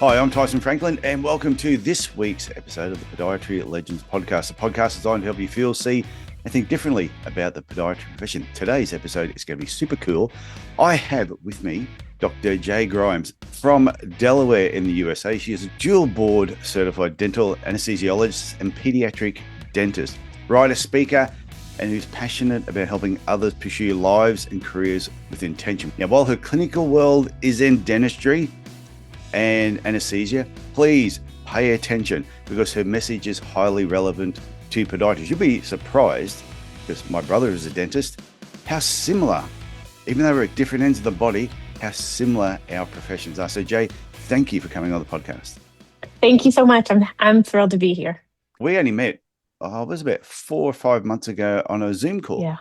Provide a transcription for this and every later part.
Hi, I'm Tyson Franklin, and welcome to this week's episode of the Podiatry Legends Podcast, a podcast designed to help you feel, see, and think differently about the podiatry profession. Today's episode is going to be super cool. I have with me Dr. Jae Grymes from Delaware in the USA. She is a dual board certified dental anesthesiologist and pediatric dentist, writer, speaker, and who's passionate about helping others pursue lives and careers with intention. Now, while her clinical world is in dentistry and anesthesia, please pay attention because her message is highly relevant to podiatrists. You'll be surprised, because my brother is a dentist, how similar, even though we're at different ends of the body, how similar our professions are. So Jay, thank you for coming on the podcast. Thank you so much. I'm thrilled to be here. We only met, it was about 4 or 5 months ago on a Zoom call. Yeah.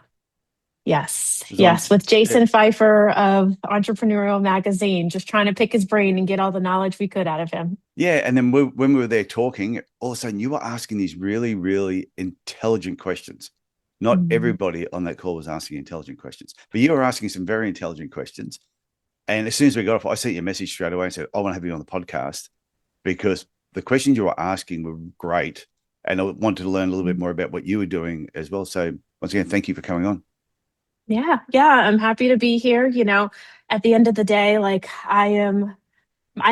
Yes, with Jason Pfeiffer of Entrepreneurial Magazine, just trying to pick his brain and get all the knowledge we could out of him. Yeah, and then when we were there talking, all of a sudden you were asking these really, really intelligent questions. Not everybody on that call was asking intelligent questions, but you were asking some very intelligent questions. And as soon as we got off, I sent you a message straight away and said, I want to have you on the podcast because the questions you were asking were great. And I wanted to learn a little bit more about what you were doing as well. So once again, thank you for coming on. Yeah, I'm happy to be here. You know, at the end of the day, like I'm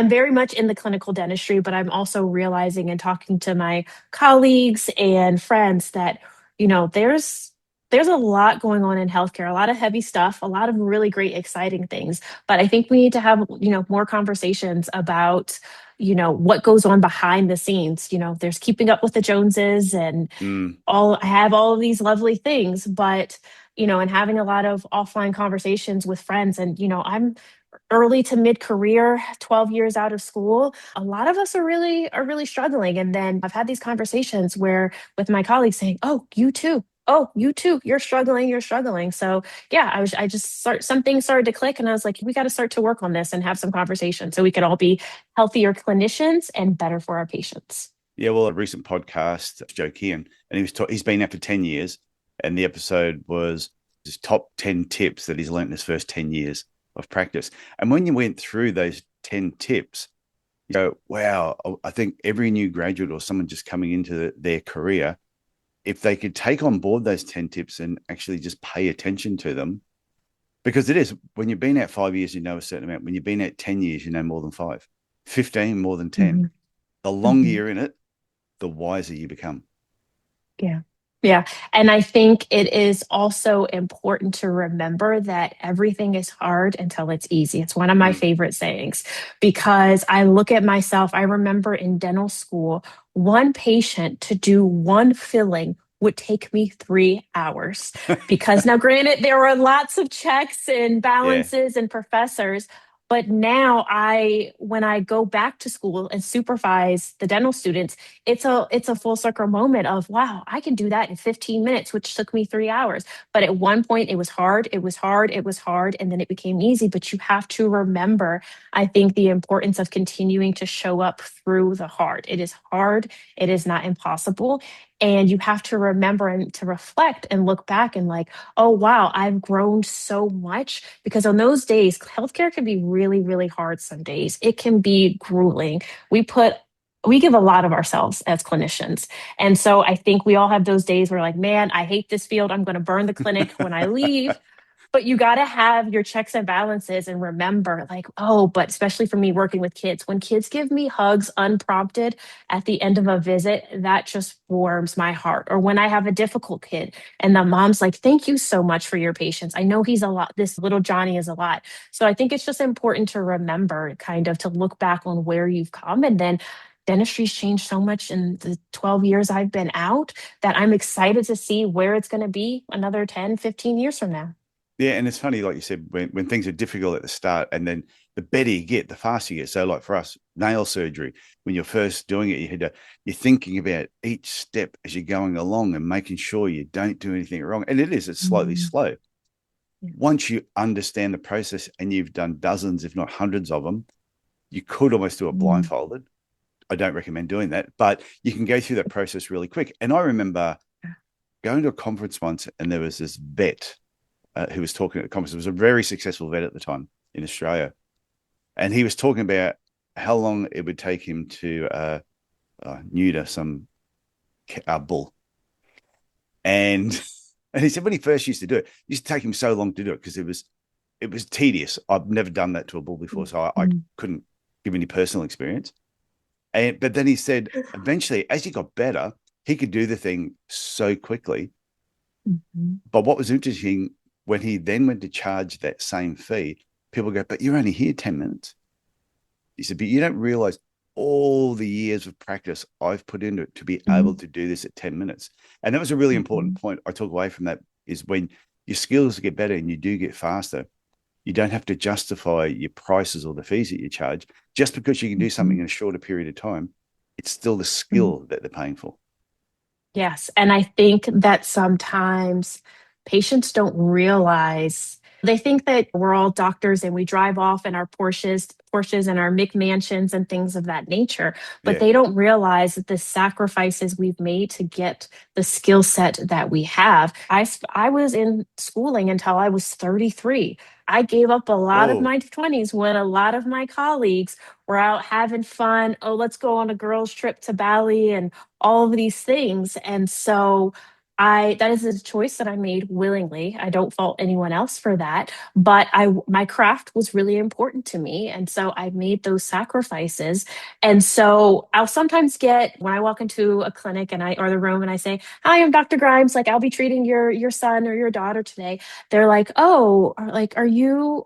very much in the clinical dentistry, but I'm also realizing and talking to my colleagues and friends that, you know, there's a lot going on in healthcare, a lot of heavy stuff, a lot of really great, exciting things. But I think we need to have, more conversations about, what goes on behind the scenes. There's keeping up with the Joneses and I have all of these lovely things, but and having a lot of offline conversations with friends. And, I'm early to mid-career, 12 years out of school. A lot of us are really struggling. And then I've had these conversations where with my colleagues saying, oh, you too. Oh, you too. You're struggling. So yeah, something started to click and I was like, we got to start to work on this and have some conversations so we could all be healthier clinicians and better for our patients. Yeah, well, a recent podcast, Joe Kian, and he's been there for 10 years. And the episode was his top 10 tips that he's learned in his first 10 years of practice. And when you went through those 10 tips, you go, wow, I think every new graduate or someone just coming into their career, if they could take on board those 10 tips and actually just pay attention to them, because it is, when you've been out 5 years, you know a certain amount. When you've been out 10 years, you know more than 5, 15, more than 10. The longer you're in it, the wiser you become. Yeah. And I think it is also important to remember that everything is hard until it's easy. It's one of my favorite sayings because I look at myself. I remember in dental school, one patient to do one filling would take me 3 hours because now granted, there were lots of checks and balances and professors. But now when I go back to school and supervise the dental students, it's a full circle moment of, wow, I can do that in 15 minutes, which took me 3 hours. But at one point it was hard, and then it became easy. But you have to remember, I think, the importance of continuing to show up through the hard. It is hard. It is not impossible. And you have to remember and to reflect and look back and like, oh, wow, I've grown so much. Because on those days, healthcare can be really, really hard some days. It can be grueling. We give a lot of ourselves as clinicians. And so I think we all have those days where like, man, I hate this field. I'm going to burn the clinic when I leave. But you got to have your checks and balances and remember like, oh, but especially for me working with kids, when kids give me hugs unprompted at the end of a visit, that just warms my heart. Or when I have a difficult kid and the mom's like, thank you so much for your patience. I know he's a lot. This little Johnny is a lot. So I think it's just important to remember kind of to look back on where you've come. And then dentistry's changed so much in the 12 years I've been out that I'm excited to see where it's going to be another 10, 15 years from now. Yeah, and it's funny, like you said, when things are difficult at the start and then the better you get, the faster you get. So like for us, nail surgery, when you're first doing it, you're thinking about each step as you're going along and making sure you don't do anything wrong. And it's slightly slow. Yeah. Once you understand the process and you've done dozens, if not hundreds of them, you could almost do it blindfolded. I don't recommend doing that, but you can go through that process really quick. And I remember going to a conference once and there was this vet who was talking at the conference. It was a very successful vet at the time in Australia. And he was talking about how long it would take him to neuter some bull. And he said when he first used to do it used to take him so long to do it because it was tedious. I've never done that to a bull before, so I couldn't give any personal experience. But then he said eventually, as he got better, he could do the thing so quickly. But what was interesting, when he then went to charge that same fee, people go, but you're only here 10 minutes. He said, but you don't realize all the years of practice I've put into it to be able to do this at 10 minutes. And that was a really important point I took away from that, is when your skills get better and you do get faster, you don't have to justify your prices or the fees that you charge. Just because you can do something in a shorter period of time, it's still the skill that they're paying for. Yes. And I think that sometimes patients don't realize, they think that we're all doctors and we drive off in our Porsches and our McMansions and things of that nature. But they don't realize that the sacrifices we've made to get the skill set that we have. I was in schooling until I was 33. I gave up a lot of my 20s when a lot of my colleagues were out having fun. Oh, let's go on a girls' trip to Bali and all of these things. And so that is a choice that I made willingly. I don't fault anyone else for that, but my craft was really important to me. And so I made those sacrifices. And so I'll sometimes get, when I walk into a clinic or the room and I say, hi, I'm Dr. Grymes. Like, I'll be treating your son or your daughter today. They're like, oh, are you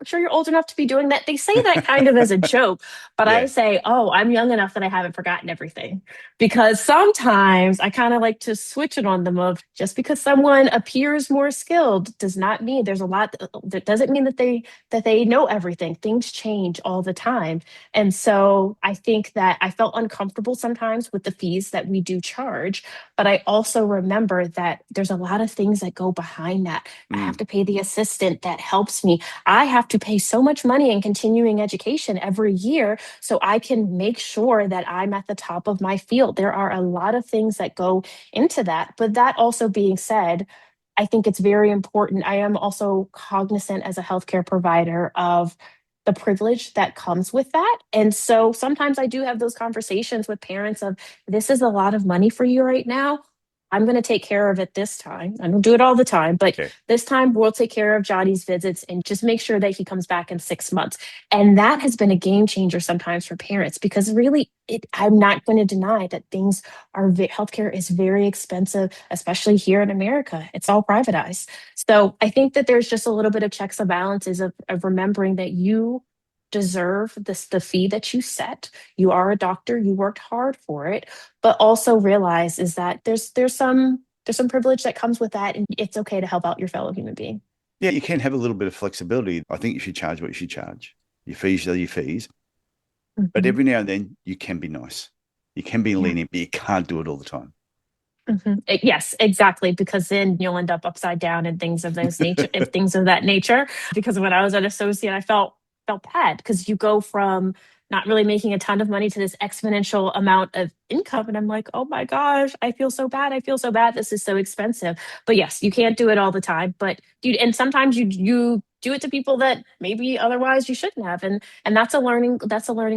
sure you're old enough to be doing that? They say that kind of as a joke, but I say, oh, I'm young enough that I haven't forgotten everything. Because sometimes I kind of like to switch it on them of, just because someone appears more skilled does not mean there's a lot, that doesn't mean that they know everything. Things change all the time. And so I think that I felt uncomfortable sometimes with the fees that we do charge, but I also remember that there's a lot of things that go behind that. I have to pay the assistant that helps me. I have to pay so much money in continuing education every year so I can make sure that I'm at the top of my field. There are a lot of things that go into that. But that also being said, I think it's very important. I am also cognizant as a healthcare provider of the privilege that comes with that. And so sometimes I do have those conversations with parents of, this is a lot of money for you right now. I'm going to take care of it this time. I don't do it all the time, but this time we'll take care of Johnny's visits and just make sure that he comes back in 6 months. And that has been a game changer sometimes for parents, because really, I'm not going to deny that healthcare is very expensive, especially here in America. It's all privatized. So I think that there's just a little bit of checks and balances of remembering that you deserve the fee that you set. You are a doctor, you worked hard for it, but also realize is that there's some privilege that comes with that, and it's okay to help out your fellow human being. Yeah, you can have a little bit of flexibility. I think you should charge what you should charge. Your fees are your fees. But every now and then you can be nice. You can be lenient, but you can't do it all the time. Yes, exactly. Because then you'll end up upside down and things of that nature. Because when I was an associate, I felt bad, because you go from not really making a ton of money to this exponential amount of income. And I'm like, oh my gosh, I feel so bad. This is so expensive. But yes, you can't do it all the time. But and sometimes you do it to people that maybe otherwise you shouldn't have. And that's a learning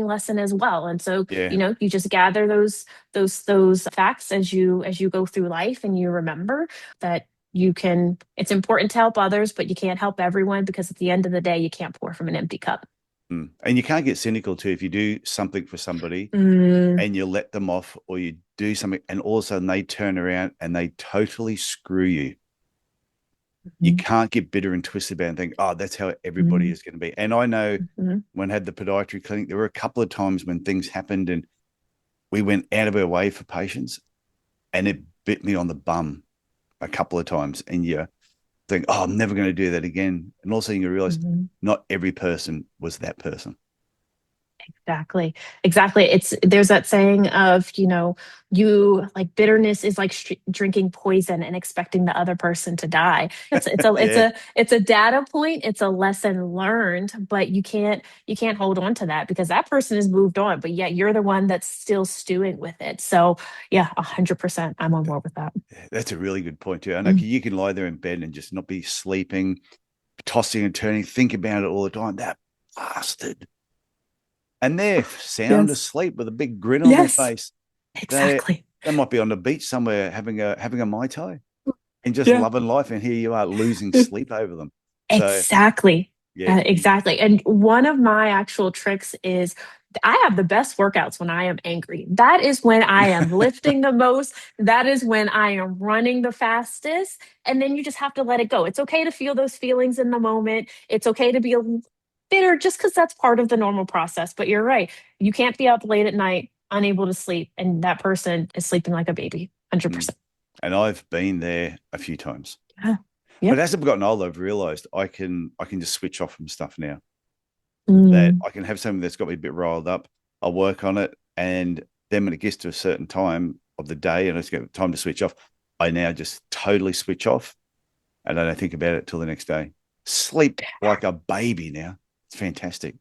lesson as well. And so, you just gather those facts as you go through life, and you remember that it's important to help others, but you can't help everyone, because at the end of the day, you can't pour from an empty cup. And you can't get cynical too. If you do something for somebody and you let them off, or you do something and all of a sudden they turn around and they totally screw you, you can't get bitter and twisted about and think, oh, that's how everybody is going to be. And I know when I had the podiatry clinic, there were a couple of times when things happened and we went out of our way for patients, and it bit me on the bum a couple of times. And you think, oh, I'm never going to do that again. And also you realize not every person was that person. Exactly. There's that saying of, you like, bitterness is like drinking poison and expecting the other person to die. It's a data point. It's a lesson learned, but you can't hold on to that, because that person has moved on, but yet you're the one that's still stewing with it. So yeah, 100%. I'm on board with that. That's a really good point too. I know you can lie there in bed and just not be sleeping, tossing and turning, think about it all the time. That bastard. and they're sound Yes. asleep with a big grin on their Yes. face. They Exactly. they might be on the beach somewhere having a Mai Tai and just Yeah. loving life, and here you are losing sleep over them. So Exactly. yeah, Exactly. And one of my actual tricks is I have the best workouts when I am angry. That is when I am lifting the most. That is when I am running the fastest. And then you just have to let it go. It's okay to feel those feelings in the moment. It's okay to be a little bitter just because that's part of the normal process. But you're right. You can't be up late at night, unable to sleep, and that person is sleeping like a baby, mm. 100%. And I've been there a few times. Yeah. But Yep. as I've gotten older, I've realized I can just switch off from stuff now. That Mm, I can have something that's got me a bit riled up. I'll work on it, and then when it gets to a certain time of the day and it's got time to switch off, I now just totally switch off, and I don't think about it till the next day. Sleep like a baby now. It's fantastic.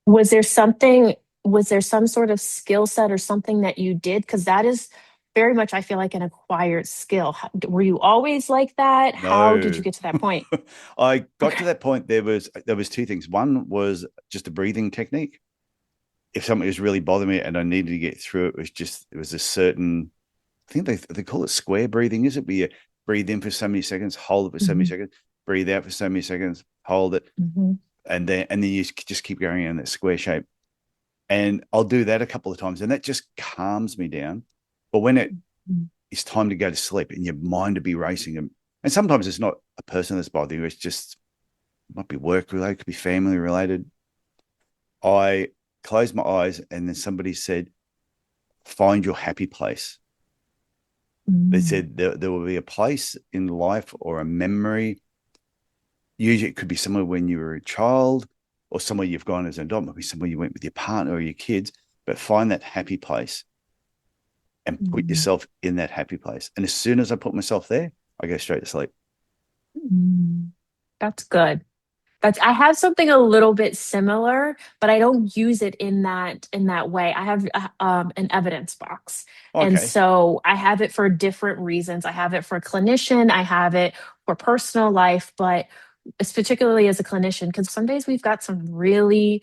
Was there something, was there some sort of skill set or something that you did? Because that is very much, I feel like, an acquired skill. Were you always like that? How did you No, get to that point? I got to Okay. that point. There was two things. One was just a breathing technique. If something was really bothering me and I needed to get through it, it was a certain. I think they call it square breathing. Is it where you breathe in for so many seconds, hold it for so many Hmm. seconds, breathe out for so many seconds, hold it, Hmm. and then you just keep going in that square shape. And I'll do that a couple of times, and that just calms me down. But when it's time to go to sleep and your mind to be racing, and sometimes it's not a person that's bothering you, it's just it might be work related, could be family related. I closed my eyes, and then somebody said, "Find your happy place." They Mm. said there will be a place in life or a memory. Usually, it could be somewhere when you were a child, or somewhere you've gone as an adult, maybe somewhere you went with your partner or your kids. But find that happy place and put Mm. yourself in that happy place. And as soon as I put myself there, I go straight to sleep. Mm. That's good. That's I have something a little bit similar, but I don't use it in that way. I have an evidence box, and Okay. so I have it for different reasons. I have it for clinician. I have it for personal life, but it's particularly as a clinician, because some days we've got some really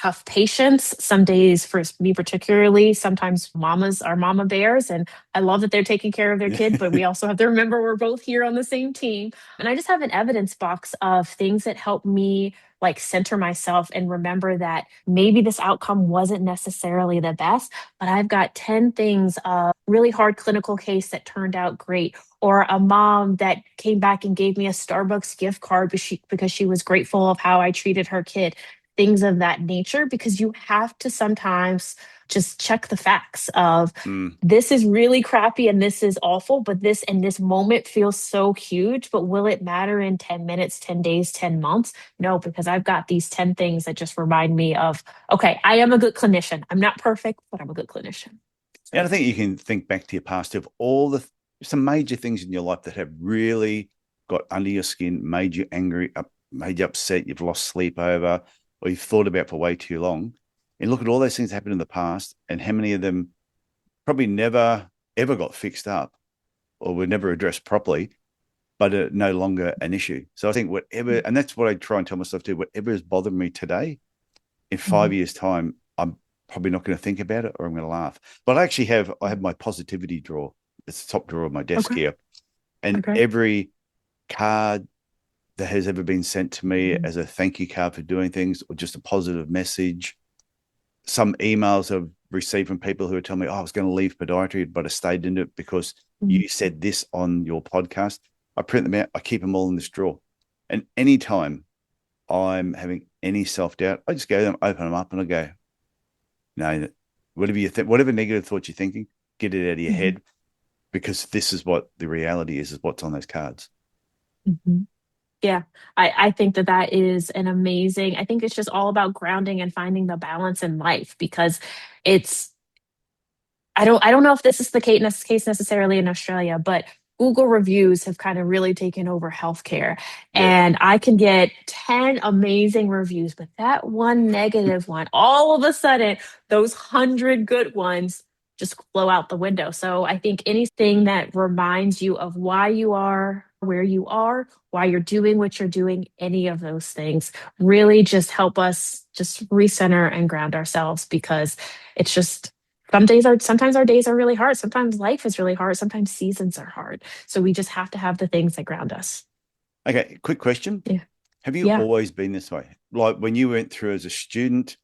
tough patients. Some days, for me particularly, sometimes mamas are mama bears, and I love that they're taking care of their kid, but we also have to remember we're both here on the same team. And I just have an evidence box of things that help me like center myself and remember that maybe this outcome wasn't necessarily the best, but I've got 10 things, a really hard clinical case that turned out great, or a mom that came back and gave me a Starbucks gift card because she was grateful of how I treated her kid. Things of that nature, because you have to sometimes just check the facts of Mm. this is really crappy and this is awful, but this and this moment feels so huge. But will it matter in 10 minutes, 10 days, 10 months? No, because I've got these 10 things that just remind me of, okay, I am a good clinician. I'm not perfect, but I'm a good clinician. And So, I think you can think back to your past of all some major things in your life that have really got under your skin, made you angry, made you upset, you've lost sleep over, or you've thought about for way too long. And look at all those things that happened in the past and how many of them probably never ever got fixed up or were never addressed properly, but are no longer an issue. So I think whatever, and that's what I try and tell myself too, whatever is bothering me today, in mhm. 5 years' time, I'm probably not going to think about it or I'm going to laugh. But I have my positivity drawer. It's the top drawer of my desk Okay. here. And Okay. every card that has ever been sent to me Mhm. as a thank you card for doing things or just a positive message, some emails I've received from people who are telling me, oh, I was going to leave podiatry, but I stayed in it because Mhm. you said this on your podcast. I print them out. I keep them all in this drawer. And anytime I'm having any self doubt, I just go to them, open them up, and I go, no, whatever you think, whatever negative thoughts you're thinking, get it out of your Mhm. head because this is what the reality is what's on those cards. Mhm. Yeah, I think that that is an amazing. I think it's just all about grounding and finding the balance in life, because it's I don't know if this is the case necessarily in Australia, but Google reviews have kind of really taken over healthcare. Yeah. And I can get 10 amazing reviews, but that one negative one, all of a sudden, those 100 good ones just flow out the window. So I think anything that reminds you of why you are where you are, why you're doing what you're doing, any of those things really just help us just recenter and ground ourselves, because it's just sometimes our days are really hard. Sometimes life is really hard. Sometimes seasons are hard. So we just have to have the things that ground us. Okay, quick question. Yeah. Have you Yeah. always been this way? Like when you went through as a student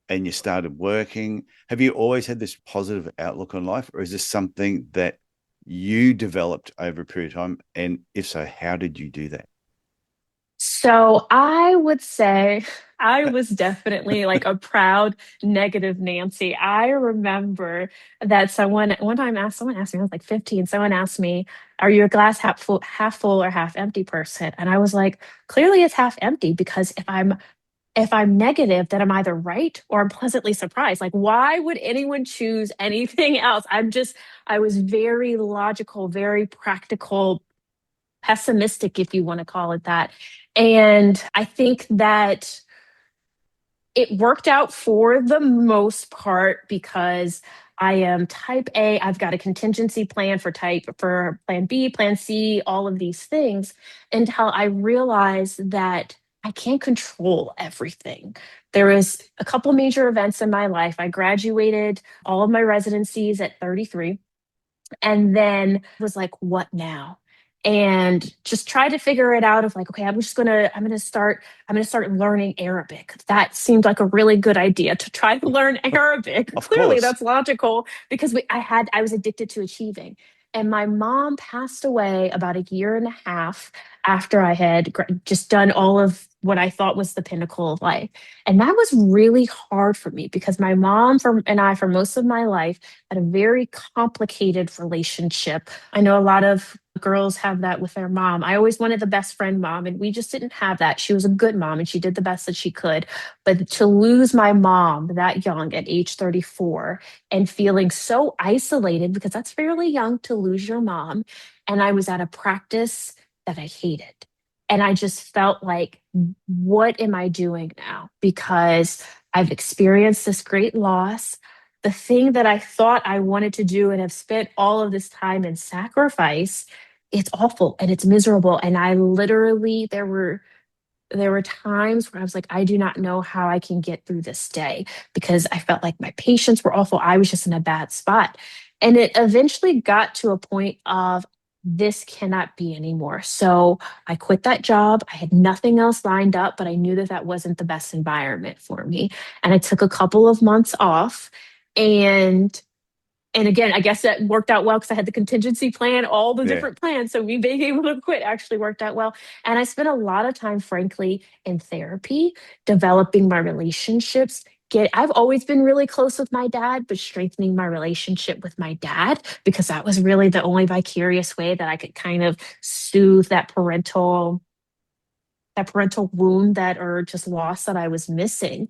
and you started working, have you always had this positive outlook on life, or is this something that you developed over a period of time? And if so, how did you do that? So I would say I was definitely like a proud negative Nancy. I remember that someone asked me, I was like 15, someone asked me, are you a glass half full or half empty person? And I was like, clearly it's half empty, because if I'm negative, then I'm either right or I'm pleasantly surprised. Like, why would anyone choose anything else? I was very logical, very practical, pessimistic, if you want to call it that. And I think that it worked out for the most part, because I am type A. I've got a contingency plan for plan B, plan C, all of these things, until I realized that I can't control everything. There was a couple major events in my life. I graduated all of my residencies at 33, and then was like, what now? And just try to figure it out of like, okay, I'm gonna start learning Arabic. That seemed like a really good idea, to try to learn Arabic. Of Clearly course. that's logical, because I was addicted to achieving. And my mom passed away about a year and a half after I had just done all of what I thought was the pinnacle of life. And that was really hard for me, because my mom and I, for most of my life, had a very complicated relationship. I know a lot of girls have that with their mom. I always wanted the best friend mom, and we just didn't have that. She was a good mom and she did the best that she could. But to lose my mom that young at age 34 and feeling so isolated, because that's fairly young to lose your mom. And I was at a practice that I hated. And I just felt like, what am I doing now? Because I've experienced this great loss. The thing that I thought I wanted to do and have spent all of this time and sacrifice, it's awful and it's miserable. And I literally, there were times where I was like, I do not know how I can get through this day, because I felt like my patients were awful. I was just in a bad spot. And it eventually got to a point of, this cannot be anymore. So I quit that job. I had nothing else lined up, but I knew that that wasn't the best environment for me. And I took a couple of months off. And again, I guess that worked out well, because I had the contingency plan, all the Yeah. different plans. So me being able to quit actually worked out well. And I spent a lot of time, frankly, in therapy, developing my relationships. I've always been really close with my dad, but strengthening my relationship with my dad, because that was really the only vicarious way that I could kind of soothe that parental wound, that, or just loss that I was missing.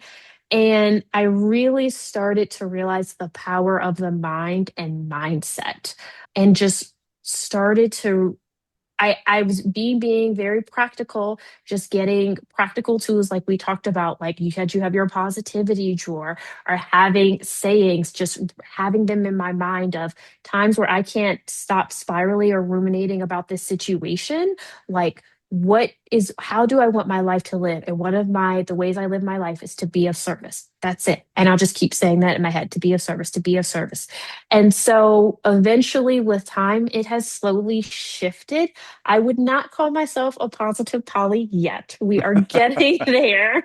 And I really started to realize the power of the mind and mindset, and just started to, I was being very practical, just getting practical tools like we talked about, like you have your positivity drawer, or having sayings, just having them in my mind of times where I can't stop spiraling or ruminating about this situation. Like, how do I want my life to live? And one of the ways I live my life is to be of service. That's it. And I'll just keep saying that in my head, to be of service, to be of service. And so eventually, with time, it has slowly shifted. I would not call myself a positive Polly yet. We are getting there.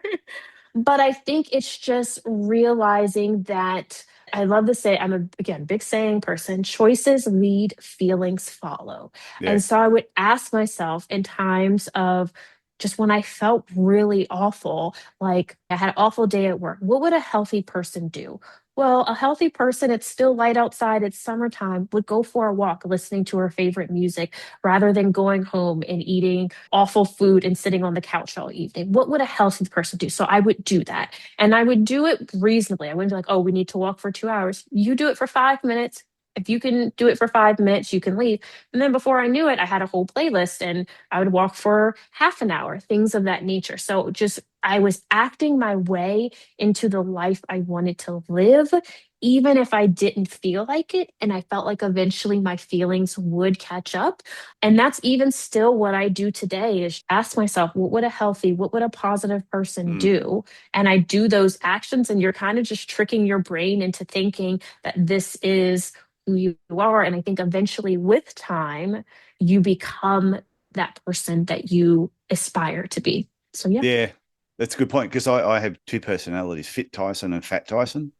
But I think it's just realizing that, I love to say, I'm again, big saying person, choices lead, feelings follow. Yeah. And so I would ask myself in times of just when I felt really awful, like I had an awful day at work, what would a healthy person do? Well, a healthy person, it's still light outside, it's summertime, would go for a walk listening to her favorite music, rather than going home and eating awful food and sitting on the couch all evening. What would a healthy person do? So I would do that. And I would do it reasonably. I wouldn't be like, oh, we need to walk for 2 hours. You do it for 5 minutes. if you can do it for 5 minutes, you can leave. And then before I knew it, I had a whole playlist and I would walk for half an hour, things of that nature. So just I was acting my way into the life I wanted to live, even if I didn't feel like it. And I felt like eventually my feelings would catch up. And that's even still what I do today is ask myself, what would a positive person do? And I do those actions, and you're kind of just tricking your brain into thinking that this is who you are. And I think eventually with time, you become that person that you aspire to be. So, yeah. Yeah, that's a good point, because I have two personalities, Fit Tyson and Fat Tyson.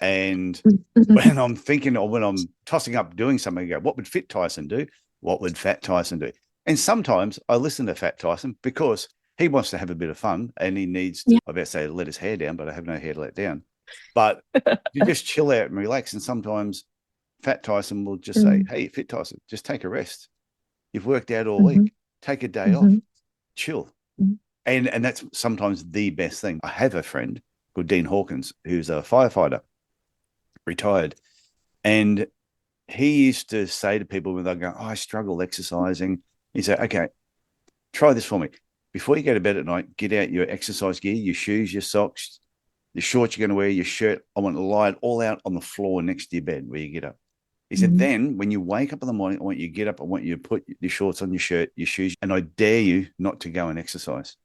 And when I'm thinking, or when I'm tossing up doing something, I go, what would Fit Tyson do? What would Fat Tyson do? And sometimes I listen to Fat Tyson because he wants to have a bit of fun and he needs to, I about to say, let his hair down, but I have no hair to let down. But you just chill out and relax. And sometimes Fat Tyson will just say, hey, Fit Tyson, just take a rest. You've worked out all week. Take a day off. Chill. And that's sometimes the best thing. I have a friend called Dean Hawkins, who's a firefighter, retired. And he used to say to people when they go, I struggle exercising. He said, okay, try this for me. Before you go to bed at night, get out your exercise gear, your shoes, your socks, the shorts you're going to wear, your shirt. I want to lie it all out on the floor next to your bed where you get up. He said, then when you wake up in the morning, I want you to get up. I want you to put your shorts on, your shirt, your shoes, and I dare you not to go and exercise.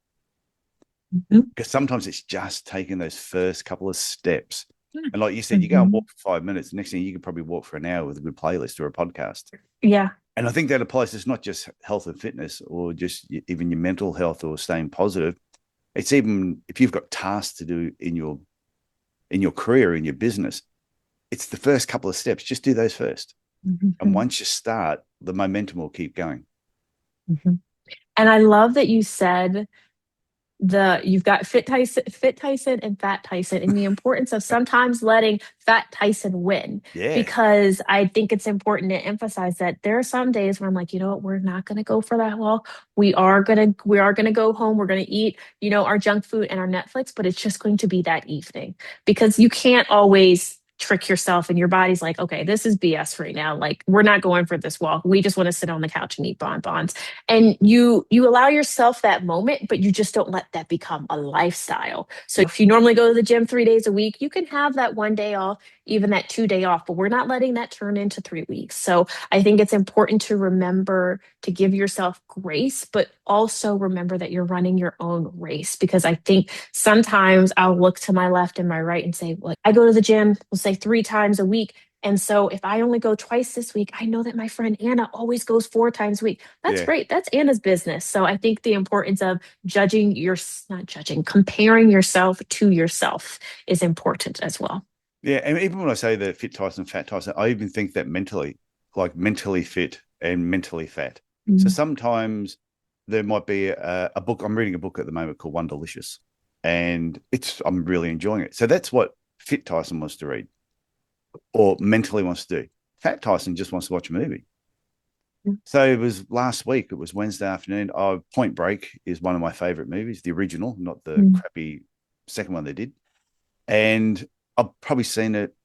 Because sometimes it's just taking those first couple of steps. And like you said, you go and walk for 5 minutes. The next thing you could probably walk for an hour with a good playlist or a podcast. Yeah. And I think that applies to not just health and fitness or just even your mental health or staying positive. It's even if you've got tasks to do in your career, in your business, it's the first couple of steps. Just do those first. And once you start, the momentum will keep going. And I love that you said you've got Fit Tyson and Fat Tyson, and the importance of sometimes letting Fat Tyson win. Yeah. Because I think it's important to emphasize that there are some days where I'm like, you know what, we're not going to go for that walk. We are gonna go home. We're gonna eat, our junk food and our Netflix, but it's just going to be that evening, because you can't always trick yourself and your body's like, okay, this is BS right now. Like, we're not going for this walk. We just want to sit on the couch and eat bonbons. And you allow yourself that moment, but you just don't let that become a lifestyle. So if you normally go to the gym 3 days a week, you can have that 1 day off, even that 2 day off, but we're not letting that turn into 3 weeks. So I think it's important to remember to give yourself grace, but also remember that you're running your own race. Because I think sometimes I'll look to my left and my right and say, well, I go to the gym, we'll say 3 times a week. And so if I only go twice this week, I know that my friend Anna always goes 4 times a week. That's great. That's Anna's business. So I think the importance of comparing yourself to yourself is important as well. Yeah. And even when I say the Fit Tyson, Fat Tyson, I even think that mentally fit and mentally fat. So sometimes there might be a book. I'm reading a book at the moment called Wonderlicious, and I'm really enjoying it. So that's what Fit Tyson wants to read or mentally wants to do. Fat Tyson just wants to watch a movie. So it was last week. It was Wednesday afternoon. Point Break is one of my favorite movies, the original, not the crappy second one they did. And I've probably seen it,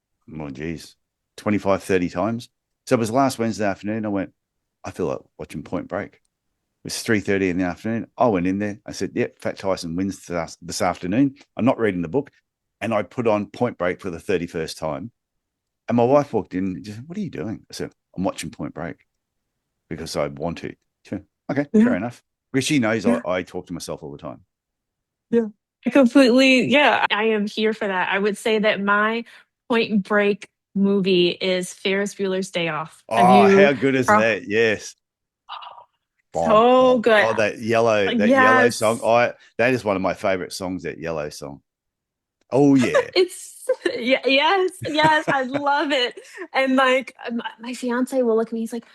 25, 30 times. So it was last Wednesday afternoon. I went, I feel like watching Point Break. It was 3:30 in the afternoon. I went in there. I said, yep, Fat Tyson wins this afternoon. I'm not reading the book. And I put on Point Break for the 31st time. And my wife walked in and just said, what are you doing? I said, I'm watching Point Break because I want to. She went, okay, fair enough. Because she knows I talk to myself all the time. Yeah. I am here for that. I would say that my Point Break movie is Ferris Bueller's Day Off. Oh, how good is that? Yes. So good. Oh, that yellow song. That is one of my favorite songs, that yellow song. Oh yeah. Yes, I love it. And like my fiance will look at me, he's like,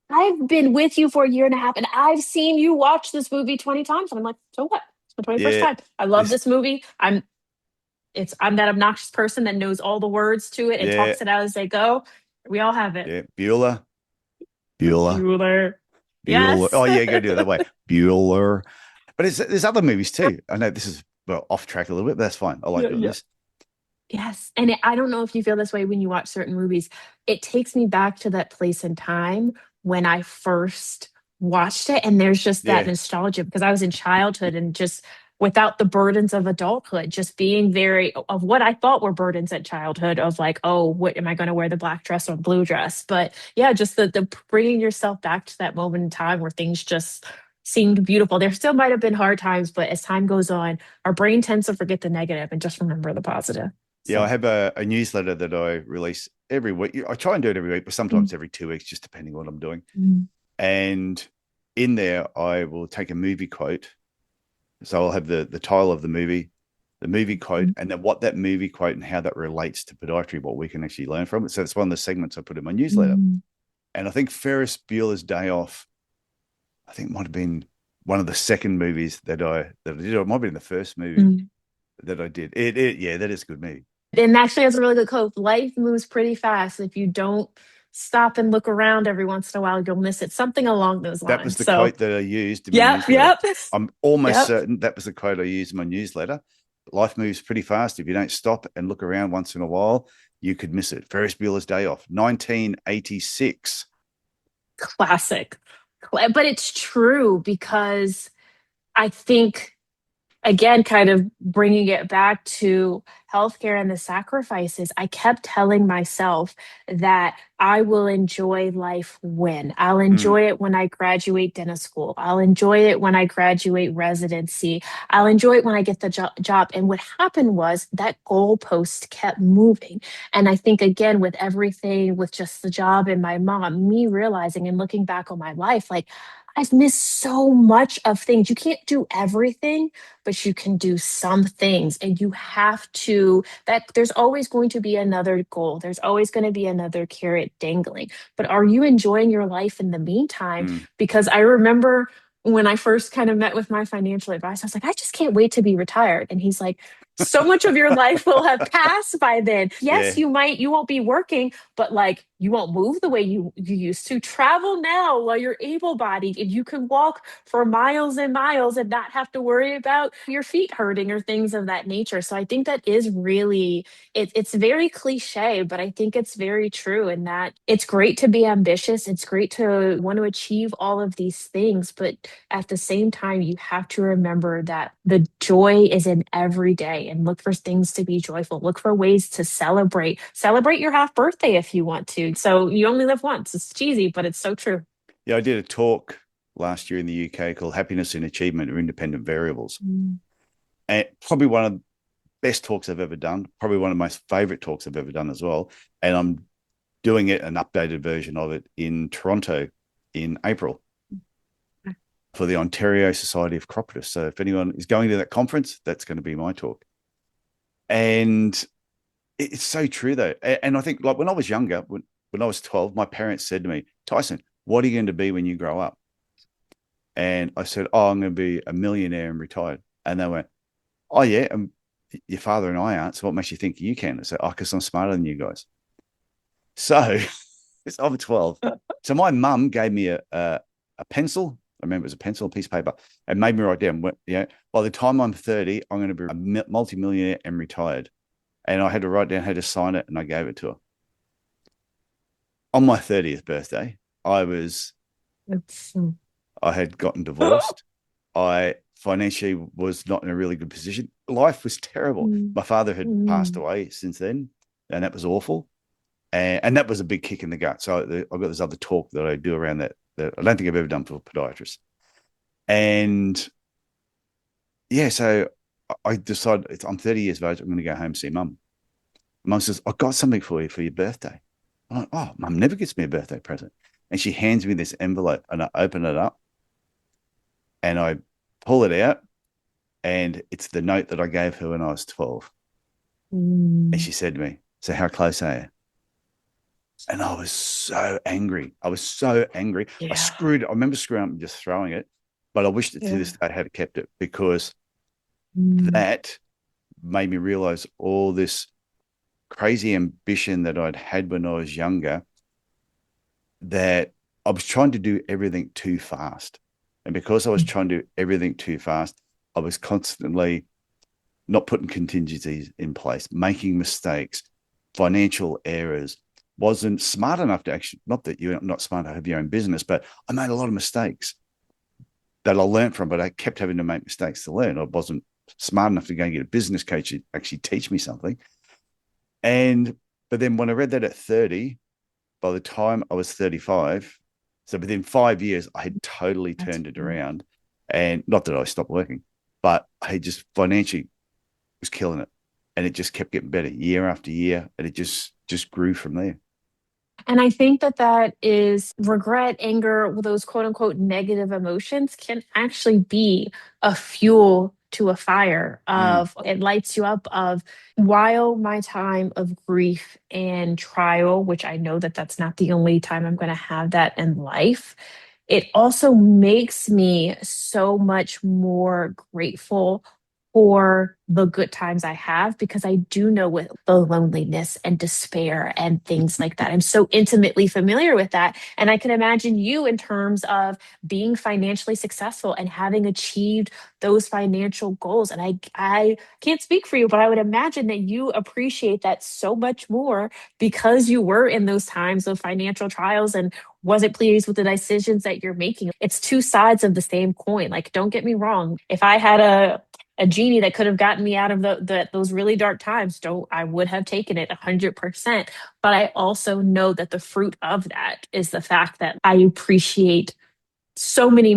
I've been with you for a year and a half and I've seen you watch this movie 20 times. And I'm like, so what? It's my 21st time. I love this movie. I'm that obnoxious person that knows all the words to it and talks it out as they go. We all have it. Yeah. Bueller. Yes. Oh yeah, go do it that way. Bueller. But there's other movies too. I know this is off track a little bit, but that's fine. I like doing this. Yes. And I don't know if you feel this way when you watch certain movies. It takes me back to that place and time when I first watched it. And there's just that Yeah. nostalgia because I was in childhood and just without the burdens of adulthood, just being very of what I thought were burdens at childhood of like, oh, what am I going to wear the black dress or blue dress? But yeah, just the bringing yourself back to that moment in time where things just seemed beautiful. There still might have been hard times, but as time goes on, our brain tends to forget the negative and just remember the positive. Yeah, I So, have a newsletter that I release every week. I try and do it every week, but sometimes every 2 weeks, just depending on what I'm doing. mm, And in there, I will take a movie quote. So I'll have the title of the movie quote, mm, and then what that movie quote and how that relates to podiatry, what we can actually learn from it. So it's one of the segments I put in my newsletter. mm, And I think Ferris Bueller's Day Off, I think might have been one of the second movies that I did. Or it might have been the first movie mm. that I did. Yeah, that is a good movie. And actually has a really good quote. Life moves pretty fast. If you don't stop and look around every once in a while, you'll miss it. Something along those That was lines. the So, quote that I used in my yep, newsletter. yep, I'm almost yep. certain that was the quote I used in my newsletter. Life moves pretty fast. If you don't stop and look around once in a while, you could miss it. Ferris Bueller's Day Off, 1986. Classic. But it's true because I think again, kind of bringing it back to healthcare and the sacrifices, I kept telling myself that I will enjoy life when. I'll Mm, enjoy it when I graduate dentist school. I'll enjoy it when I graduate residency. I'll enjoy it when I get the job. And what happened was that goalpost kept moving. And I think, again, with everything, with just the job and my mom, me realizing and looking back on my life, like, I've missed so much of things. You can't do everything, but you can do some things and you have to that there's always going to be another goal, there's always going to be another carrot dangling, but are you enjoying your life in the meantime? mm. Because I remember when I first kind of met with my financial advisor, I was like, I just can't wait to be retired. And he's like, so much of your life will have passed by then. Yes, Yeah. you won't be working, but like you won't move the way you used to. Travel now while you're able-bodied and you can walk for miles and miles and not have to worry about your feet hurting or things of that nature. So I think that is really it's very cliche, but I think it's very true in that it's great to be ambitious. It's great to want to achieve all of these things, but at the same time, you have to remember that the joy is in every day and look for things to be joyful. Look for ways to celebrate. Celebrate your half birthday if you want to. So you only live once. It's cheesy, but it's so true. Yeah, I did a talk last year in the UK called Happiness and Achievement are Independent Variables. Mm, And probably one of the best talks I've ever done, probably one of my favorite talks I've ever done as well. And I'm doing it, an updated version of it in Toronto in April for the Ontario Society of Chiropodists. So if anyone is going to that conference, that's going to be my talk. And it's so true though. And I think like when I was younger, when I was 12, my parents said to me, Tyson, what are you going to be when you grow up? And I said, oh, I'm going to be a millionaire and retired. And they went, oh, yeah, your father and I aren't. So what makes you think you can? I said, oh, because I'm smarter than you guys. So I'm 12. So my mum gave me a pencil. I remember it was a pencil, a piece of paper, and made me write down, by the time I'm 30, I'm going to be a multimillionaire and retired. And I had to write down how to sign it, and I gave it to her. On my 30th birthday, It's I had gotten divorced. I financially was not in a really good position. Life was terrible. mm, My father had passed mm, away since then, and that was awful. And that was a big kick in the gut. So I've got this other talk that I do around that I don't think I've ever done for podiatrists. And yeah, so I decided I'm 30 years of age. I'm going to go home and see mum. Mum says, I got something for you for your birthday. I'm like, oh, mum never gets me a birthday present. And she hands me this envelope and I open it up and I pull it out. And it's the note that I gave her when I was 12. And mm. she said to me, so how close are you? And I was so angry. I was so angry. Yeah. I remember screwing up and just throwing it. But I wish that to Yeah. this day I had kept it because Mm, that made me realize all this crazy ambition that I'd had when I was younger, that I was trying to do everything too fast. And because I was trying to do everything too fast, I was constantly not putting contingencies in place, making mistakes, financial errors, wasn't smart enough to actually, not that you're not smart to have your own business, but I made a lot of mistakes that I learned from, but I kept having to make mistakes to learn. I wasn't smart enough to go and get a business coach to actually teach me something. But then when I read that at 30, by the time I was 35, so within 5 years, I had totally turned it around. And not that I stopped working, but I just financially was killing it. And it just kept getting better year after year. And it just grew from there. And I think that that is regret, anger, those quote unquote negative emotions can actually be a fuel to a fire of it lights you up of while my time of grief and trial, which I know that that's not the only time I'm going to have that in life. It also makes me so much more grateful for the good times I have because I do know with the loneliness and despair and things like that. I'm so intimately familiar with that. And I can imagine you in terms of being financially successful and having achieved those financial goals. And I can't speak for you, but I would imagine that you appreciate that so much more because you were in those times of financial trials and wasn't pleased with the decisions that you're making. It's two sides of the same coin. Like, don't get me wrong. If I had a genie that could have gotten me out of those really dark times, I would have taken it 100%. But I also know that the fruit of that is the fact that I appreciate so many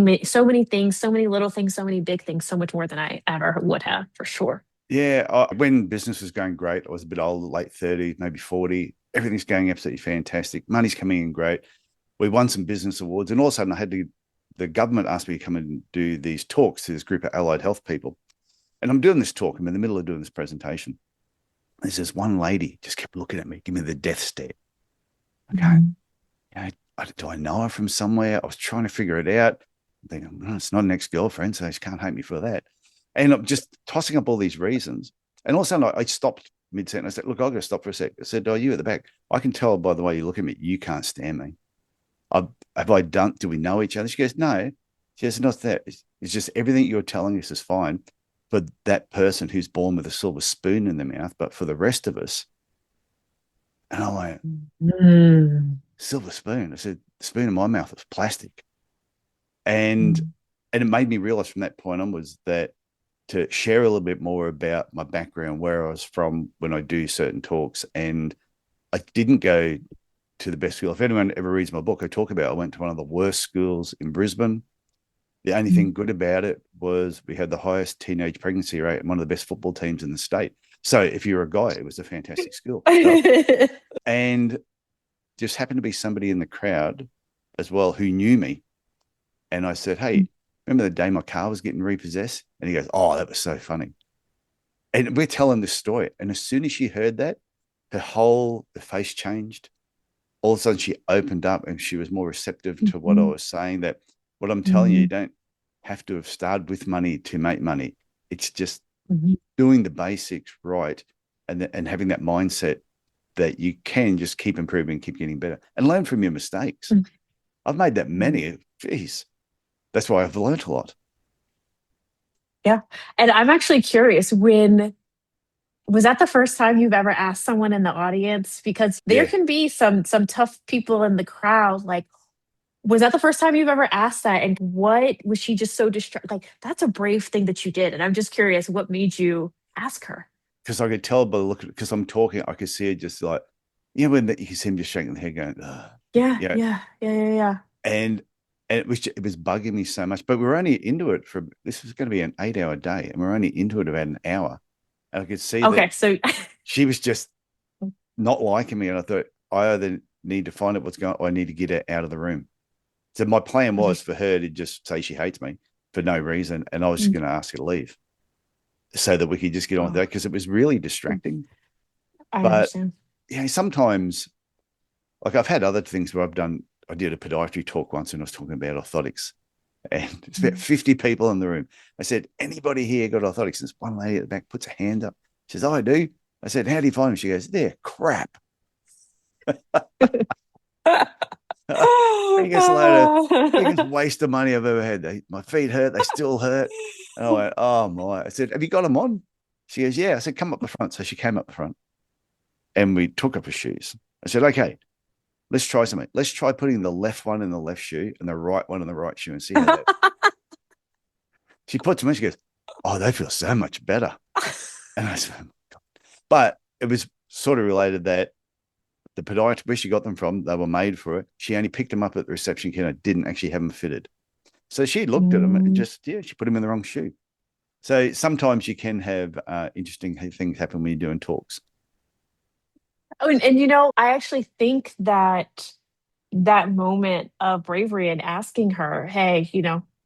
things, so many little things, so many big things, so much more than I ever would have, for sure. Yeah. When business was going great, I was a bit older, late 30s, maybe 40. Everything's going absolutely fantastic. Money's coming in great. We won some business awards. And all of a sudden, the government asked me to come and do these talks to this group of allied health people. And I'm doing this talk. I'm in the middle of doing this presentation. There's this one lady just kept looking at me, give me the death stare. Okay. Do I know her from somewhere? I was trying to figure it out. I'm thinking, it's not an ex-girlfriend, so she can't hate me for that. And I'm just tossing up all these reasons. And all of a sudden, I stopped mid-sentence. I said, look, I've got to stop for a sec. I said, you at the back, I can tell by the way you look at me, you can't stand me. Do we know each other? She goes, no. She says, not that. It's just everything you're telling us is fine for that person who's born with a silver spoon in their mouth, but for the rest of us. And I went, silver spoon. I said, the spoon in my mouth was plastic. And it made me realize from that point onwards that to share a little bit more about my background, where I was from when I do certain talks. And I didn't go to the best school. If anyone ever reads my book, I went to one of the worst schools in Brisbane. The only thing good about it was we had the highest teenage pregnancy rate and one of the best football teams in the state. So if you're a guy, it was a fantastic school. And just happened to be somebody in the crowd as well who knew me. And I said, hey, remember the day my car was getting repossessed? And he goes, oh, that was so funny. And we're telling this story. And as soon as she heard that, her face changed. All of a sudden she opened up and she was more receptive to what I was saying, that what I'm telling you don't have to have started with money to make money. It's just doing the basics right and having that mindset that you can just keep improving, keep getting better and learn from your mistakes. I've made that many. Geez, that's why I've learned a lot. Yeah. And I'm actually curious, was that the first time you've ever asked someone in the audience? Because there can be some tough people in the crowd. Like, was that the first time you've ever asked that? And what was she just so distracted? Like, that's a brave thing that you did. And I'm just curious, what made you ask her? Because I could tell by the look at it, because I'm talking, I could see her just like, when you can see him just shaking the head going, Yeah. And it was bugging me so much. But we were only into it this was going to be an 8-hour day, and we were only into it about an hour. And I could see so she was just not liking me. And I thought, I either need to find out what's going on or I need to get her out of the room. So my plan was for her to just say she hates me for no reason. And I was just going to ask her to leave so that we could just get on with that, because it was really distracting. I understand. Sometimes, like I've had other things where I did a podiatry talk once and I was talking about orthotics. And it's about 50 people in the room. I said, anybody here got orthotics? And this one lady at the back puts her hand up. She says, I do. I said, how do you find them? She goes, they're crap. Biggest waste of money I've ever had. My feet hurt. They still hurt. And I went, oh my. I said, have you got them on? She goes, yeah. I said, come up the front. So she came up the front and we took off her shoes. I said, okay, let's try something. Let's try putting the left one in the left shoe and the right one in the right shoe and see how that. She puts them in. She goes, oh, they feel so much better. And I said, oh my God. But it was sort of related that the podiatrist, where she got them from, they were made for it. She only picked them up at the reception counter, didn't actually have them fitted. So she looked at them and Mm. just, yeah, she put them in the wrong shoe. So sometimes you can have interesting things happen when you're doing talks. Oh, and I actually think that that moment of bravery and asking her, "Hey,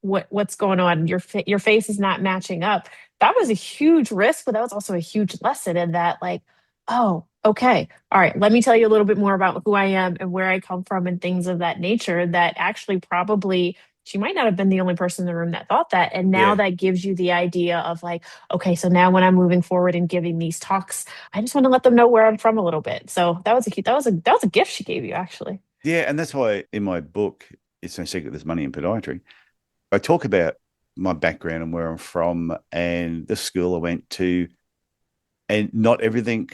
what's going on? Your face is not matching up." That was a huge risk, but that was also a huge lesson in that, like, oh, okay, all right, let me tell you a little bit more about who I am and where I come from and things of that nature. That actually probably she might not have been the only person in the room that thought that. And now Yeah. that gives you the idea of like, okay, so now when I'm moving forward and giving these talks, I just want to let them know where I'm from a little bit. So that was a gift she gave you, actually. Yeah. And that's why in my book, It's No Secret There's Money in Podiatry, I talk about my background and where I'm from and the school I went to. And not everything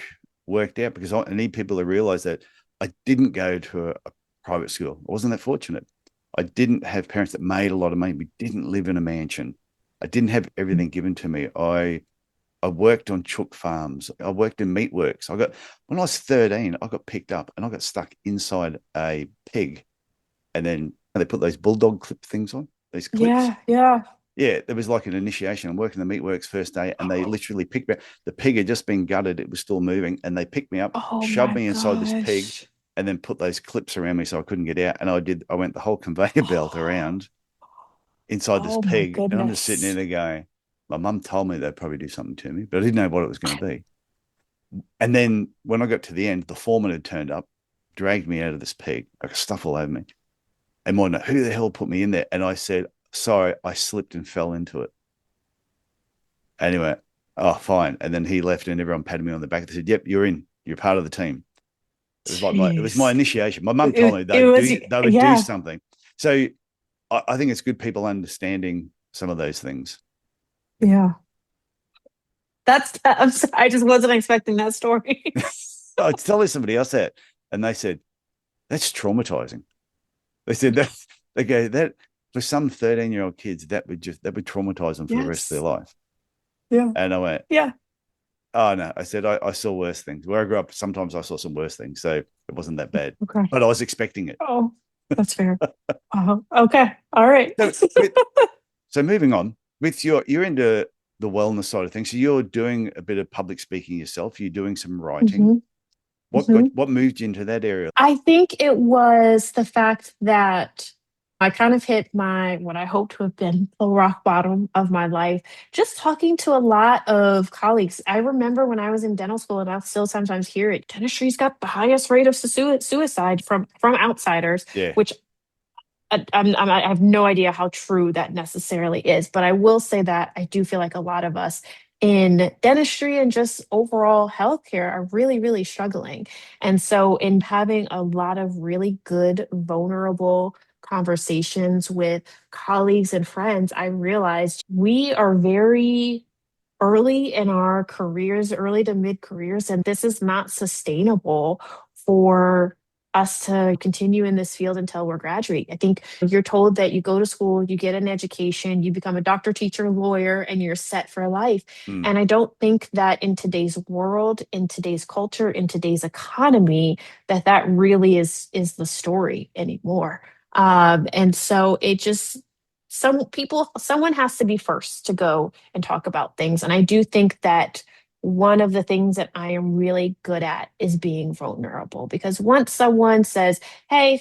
worked out because I need people to realize that I didn't go to a private school. I wasn't that fortunate. I didn't have parents that made a lot of money. We didn't live in a mansion. I didn't have everything given to me. I worked on chook farms. I worked in meatworks. When I was 13, I got picked up and I got stuck inside a pig. And then they put those bulldog clip things on, these clips. Yeah, yeah. Yeah, there was like an initiation. I'm working the meatworks first day, and they literally picked me up. The pig had just been gutted; it was still moving, and they picked me up, Oh shoved my me inside this pig, gosh. and then put those clips around me so I couldn't get out. And I did. I went the whole conveyor belt around inside this Oh my pig, and I'm just sitting in goodness. there going, "My mum told me they'd probably do something to me, but I didn't know what it was going to be." And then when I got to the end, the foreman had turned up, dragged me out of this pig, like stuff all over me, and wanted to know who the hell put me in there. And I said, "Sorry, I slipped and fell into it." Anyway, oh, fine. And then he left and everyone patted me on the back. They said, yep, you're in. You're part of the team. It was my Jeez. initiation. My mum told It, me it was, they would do yeah, something. So I think it's good people understanding some of those things. yeah. I'm sorry, I just wasn't expecting that story. I was telling somebody else that, and they said, that's traumatizing. They said that they go, that for some 13-year-old kids, that would traumatize them for the rest of their Yes. life. Yeah. And I went, Yeah. oh no, I said I saw worse things. Where I grew up, sometimes I saw some worse things, so it wasn't that bad. Okay. But I was expecting it. Oh, that's fair. Okay. All right. So, so moving on with you're into the wellness side of things. So you're doing a bit of public speaking yourself. You're doing some writing. Mhm, mhm. What moved you into that area? I think it was the fact that I kind of hit my what I hope to have been the rock bottom of my life. Just talking to a lot of colleagues. I remember when I was in dental school, and I still sometimes hear it. Dentistry's got the highest rate of suicide from outsiders, Yeah. which I have no idea how true that necessarily is, but I will say that I do feel like a lot of us in dentistry and just overall healthcare are really, really struggling. And so, in having a lot of really good, vulnerable conversations with colleagues and friends, I realized we are very early in our careers, early to mid careers, and this is not sustainable for us to continue in this field until we're graduate. I think you're told that you go to school, you get an education, you become a doctor, teacher, lawyer, and you're set for life. Mm, And I don't think that in today's world, in today's culture, in today's economy, that really is the story anymore. And so it just someone has to be first to go and talk about things. And I do think that one of the things that I am really good at is being vulnerable because once someone says, hey,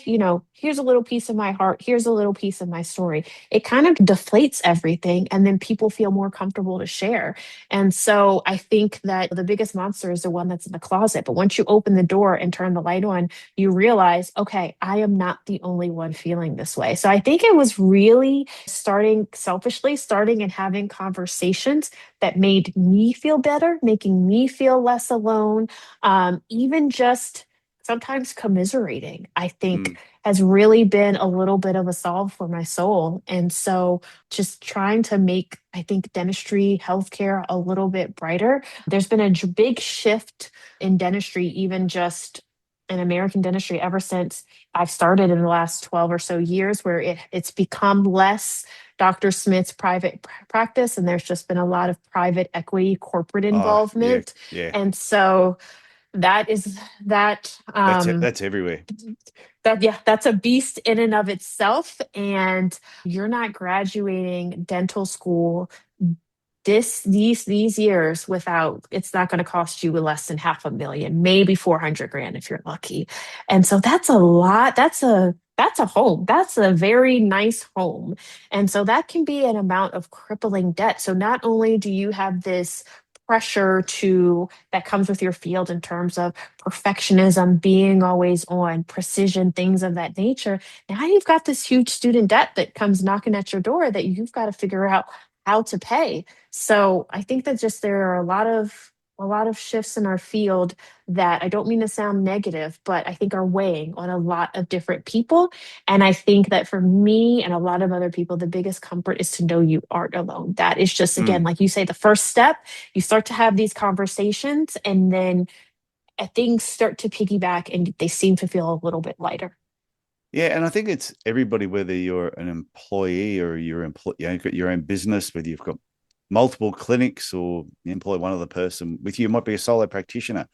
here's a little piece of my heart, here's a little piece of my story, it kind of deflates everything. And then people feel more comfortable to share. And so I think that the biggest monster is the one that's in the closet. But once you open the door and turn the light on, you realize, okay, I am not the only one feeling this way. So I think it was really starting and having conversations that made me feel better, making me feel less alone, even just sometimes commiserating. I think mm. has really been a little bit of a solve for my soul. And so just trying to make, I think, dentistry, healthcare a little bit brighter. There's been a big shift in dentistry, even just in American dentistry, ever since I've started in the last 12 or so years, where it's become less Dr. Smith's private practice, and there's just been a lot of private equity corporate Oh, yeah, involvement. yeah. And so that is that That's it. That's everywhere. that's a beast in and of itself. And you're not graduating dental school these years without, it's not going to cost you less than 500,000, maybe 400 grand if you're lucky. And so that's a lot. That's a home. That's a very nice home. And so that can be an amount of crippling debt. So not only do you have this pressure to that comes with your field in terms of perfectionism, being always on, precision, things of that nature, now you've got this huge student debt that comes knocking at your door that you've got to figure out how to pay. So I think that just there are a lot of shifts in our field that, I don't mean to sound negative, but I think are weighing on a lot of different people. And I think that for me and a lot of other people, the biggest comfort is to know you aren't alone. That is just, again, Mm. like you say, the first step. You start to have these conversations, and then things start to piggyback and they seem to feel a little bit lighter. Yeah, and I think it's everybody, whether you're an employee or you've got your own business, whether you've got multiple clinics or you employ one other person with you, might be a solo practitioner.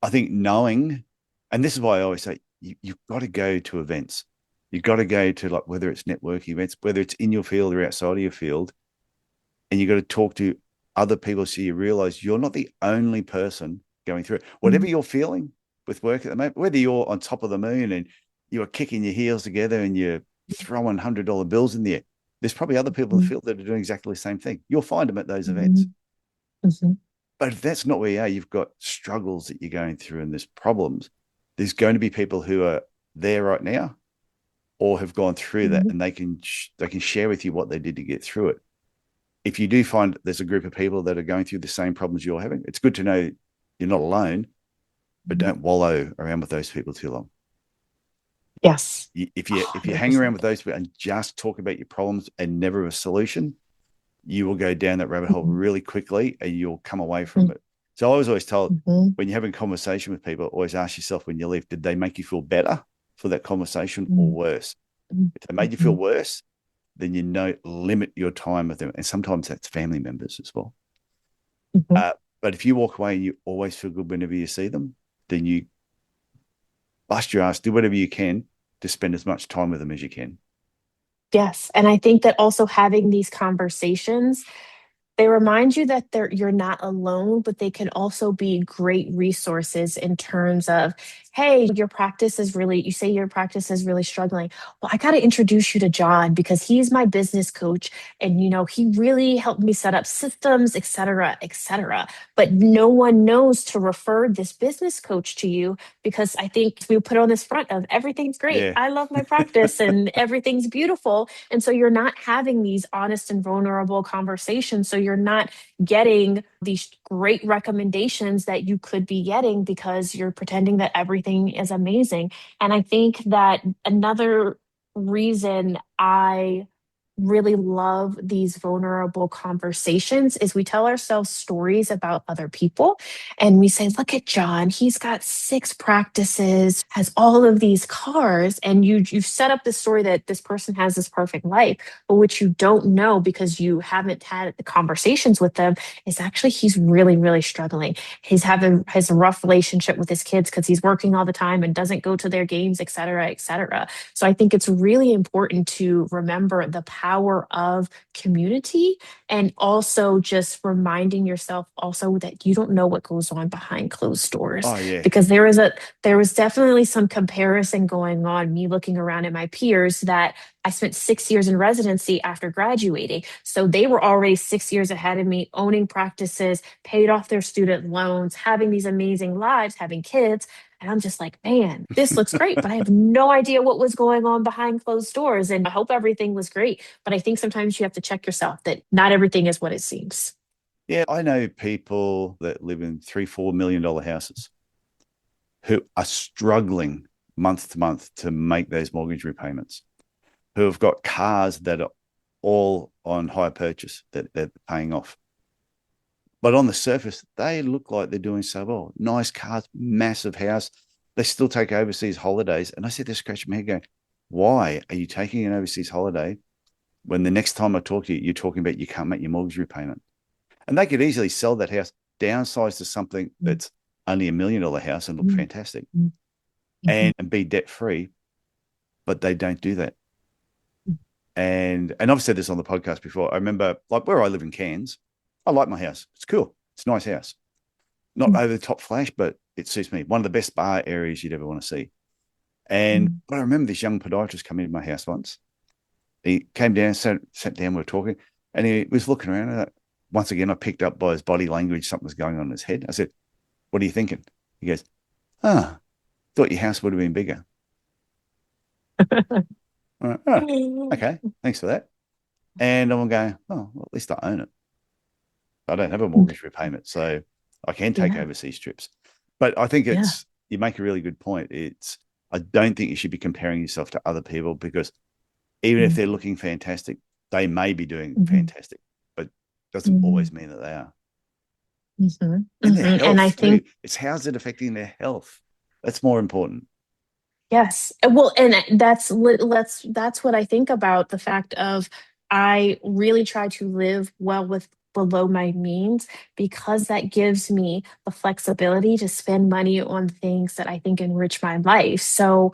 I think knowing, and this is why I always say, you've got to go to events. You've got to go to, like, whether it's networking events, whether it's in your field or outside of your field, and you've got to talk to other people so you realize you're not the only person going through it. Whatever you're feeling with work at the moment, whether you're on top of the moon and you're kicking your heels together and you're throwing $100 bills in the air, there's probably other people in the field that are doing exactly the same thing. You'll find them at those events. Mm-hmm. But if that's not where you are, you've got struggles that you're going through and there's problems. There's going to be people who are there right now or have gone through that, and they can share with you what they did to get through it. If you do find there's a group of people that are going through the same problems you're having, it's good to know you're not alone, but don't wallow around with those people too long. Yes. If you hang around with those people and just talk about your problems and never a solution, you will go down that rabbit hole really quickly and you'll come away from it. So I was always told, when you're having a conversation with people, always ask yourself when you leave, did they make you feel better for that conversation or worse? If they made you feel worse, then limit your time with them. And sometimes that's family members as well. But if you walk away and you always feel good whenever you see them, then you bust your ass, do whatever you can to spend as much time with them as you can. Yes. And I think that also having these conversations, they remind you that you're not alone, but they can also be great resources in terms of, hey, you say your practice is really struggling. Well, I got to introduce you to John because he's my business coach. And, he really helped me set up systems, et cetera, et cetera. But no one knows to refer this business coach to you because I think we put on this front of everything's great. Yeah. I love my practice and everything's beautiful. And so you're not having these honest and vulnerable conversations. So you're not getting these great recommendations that you could be getting because you're pretending that everything is amazing. And I think that another reason I really love these vulnerable conversations is we tell ourselves stories about other people and we say, look at John, he's got 6 practices, has all of these cars, and you've set up this story that this person has this perfect life, but what you don't know because you haven't had the conversations with them is actually he's really, really struggling. He's having his rough relationship with his kids because he's working all the time and doesn't go to their games, et cetera, et cetera. So I think it's really important to remember the power of community and also just reminding yourself also that you don't know what goes on behind closed doors. Oh, yeah. Because there was definitely some comparison going on, me looking around at my peers that I spent 6 years in residency after graduating. So they were already 6 years ahead of me, owning practices, paid off their student loans, having these amazing lives, having kids. And I'm just like, man, this looks great, but I have no idea what was going on behind closed doors. And I hope everything was great. But I think sometimes you have to check yourself that not everything is what it seems. Yeah, I know people that live in $3-4 million houses who are struggling month to month to make those mortgage repayments, who have got cars that are all on hire purchase that they're paying off. But on the surface, they look like they're doing so well. Nice cars, massive house. They still take overseas holidays. And I sit there scratching my head going, why are you taking an overseas holiday when the next time I talk to you, you're talking about you can't make your mortgage repayment? And they could easily sell that house, downsize to something that's only $1 million house and look fantastic and be debt free, but they don't do that. And I've said this on the podcast before. I remember, like, where I live in Cairns, I like my house. It's cool. It's a nice house. Not over the top flash, but it suits me. One of the best bar areas you'd ever want to see. And but I remember this young podiatrist coming into my house once. He came down, sat down, we were talking, and he was looking around. And once again, I picked up by his body language something was going on in his head. I said, "What are you thinking?" He goes, "Thought your house would have been bigger." Okay, thanks for that. And I'm going, well, at least I own it. I don't have a mortgage repayment, so I can take overseas trips. But I think you make a really good point. I don't think you should be comparing yourself to other people, because even if they're looking fantastic, they may be doing fantastic, but doesn't always mean that they are. And their health, and I think it's how's it affecting their health. That's more important. Yes. Well, and that's what I think about the fact of I really try to live well with below my means, because that gives me the flexibility to spend money on things that I think enrich my life. So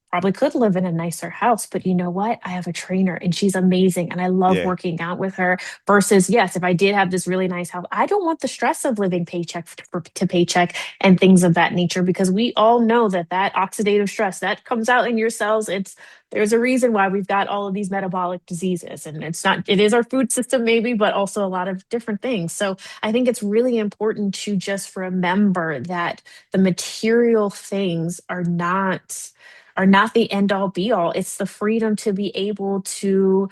probably could live in a nicer house, but you know what? I have a trainer and she's amazing and I love working out with her. Versus, yes, if I did have this really nice house, I don't want the stress of living paycheck to paycheck and things of that nature, because we all know that oxidative stress that comes out in your cells, there's a reason why we've got all of these metabolic diseases, and it is our food system maybe, but also a lot of different things. So I think it's really important to just remember that the material things are not the end all be all. It's the freedom to be able to